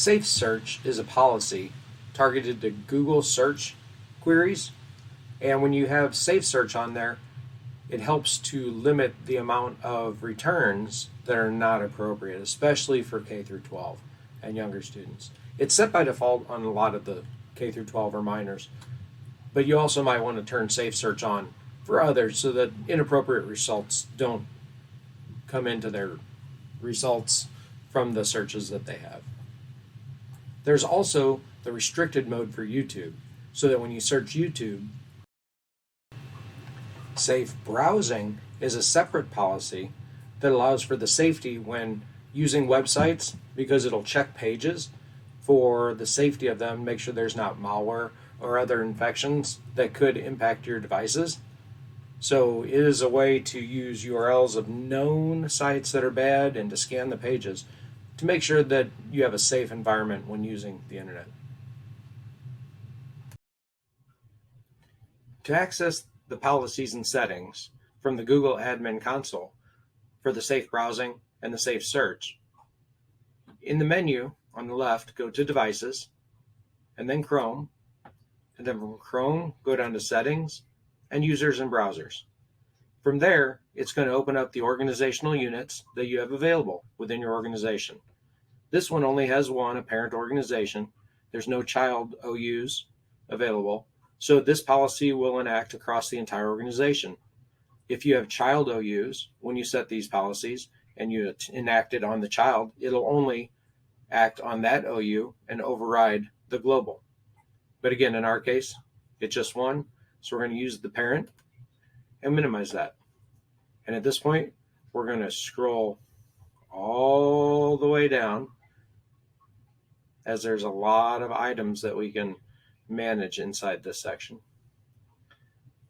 Safe search is a policy targeted to Google search queries, and when you have safe search on there, it helps to limit the amount of returns that are not appropriate, especially for K through 12 and younger students. It's set by default on a lot of the K through 12 or minors, but you also might want to turn safe search on for others so that inappropriate results don't come into their results from the searches that they have. There's also the restricted mode for YouTube, so that when you search YouTube, safe browsing is a separate policy that allows for the safety when using websites, because it'll check pages for the safety of them, make sure there's not malware or other infections that could impact your devices. So it is a way to use URLs of known sites that are bad and to scan the pages to make sure that you have a safe environment when using the internet. To access the policies and settings from the Google Admin Console for the safe browsing and the safe search, in the menu on the left, go to Devices, and then Chrome, and then from Chrome, go down to Settings and Users and Browsers. From there, it's going to open up the organizational units that you have available within your organization. This one only has one, a parent organization. There's no child OUs available. So this policy will enact across the entire organization. If you have child OUs, when you set these policies and you enact it on the child, it'll only act on that OU and override the global. But again, in our case, it's just one. So we're going to use the parent and minimize that. And at this point, we're going to scroll all the way down, as there's a lot of items that we can manage inside this section.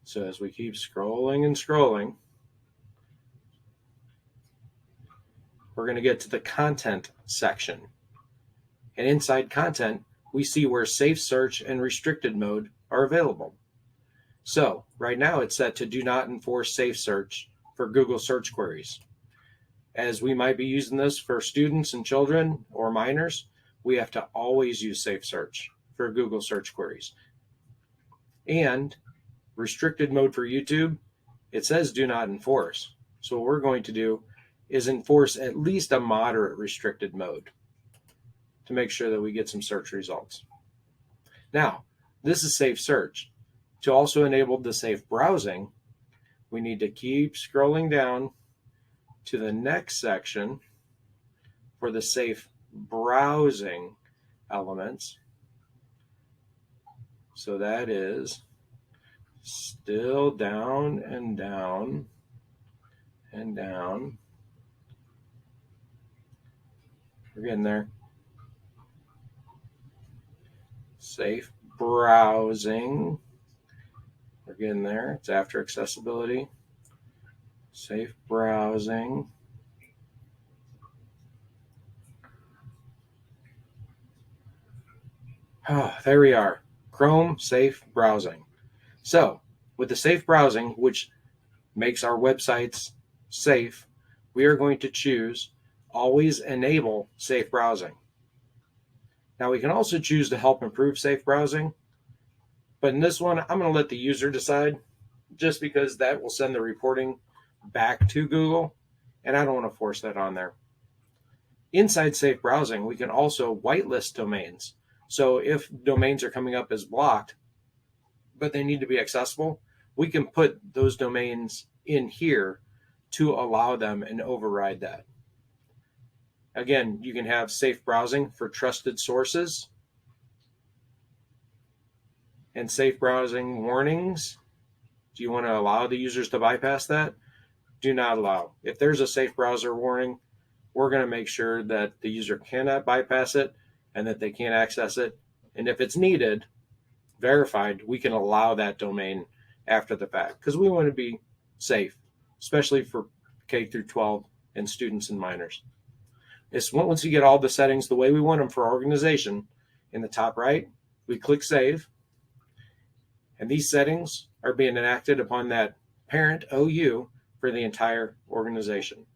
So as we keep scrolling and scrolling, we're going to get to the content section. And inside content, we see where safe search and restricted mode are available. So right now it's set to do not enforce safe search for Google search queries. As we might be using this for students and children or minors, we have to always use safe search for Google search queries. And restricted mode for YouTube, it says do not enforce. So what we're going to do is enforce at least a moderate restricted mode to make sure that we get some search results. Now, this is safe search. To also enable the safe browsing, we need to keep scrolling down to the next section for the safe browsing elements. So that is still down and down and down. We're getting there. Safe browsing. We're getting there. It's after accessibility. Safe browsing. Oh, there we are. Chrome safe browsing. So with the safe browsing, which makes our websites safe, we are going to choose always enable safe browsing. Now we can also choose to help improve safe browsing, but in this one, I'm going to let the user decide, just because that will send the reporting back to Google, and I don't want to force that on there. Inside safe browsing, we can also whitelist domains. So if domains are coming up as blocked, but they need to be accessible, we can put those domains in here to allow them and override that. Again, you can have safe browsing for trusted sources and safe browsing warnings. Do you want to allow the users to bypass that? Do not allow. If there's a safe browser warning, we're going to make sure that the user cannot bypass it and that they can't access it. And if it's needed, verified, we can allow that domain after the fact, because we want to be safe, especially for K through 12 and students and minors. Once you get all the settings the way we want them for our organization, in the top right, we click Save, and these settings are being enacted upon that parent OU for the entire organization.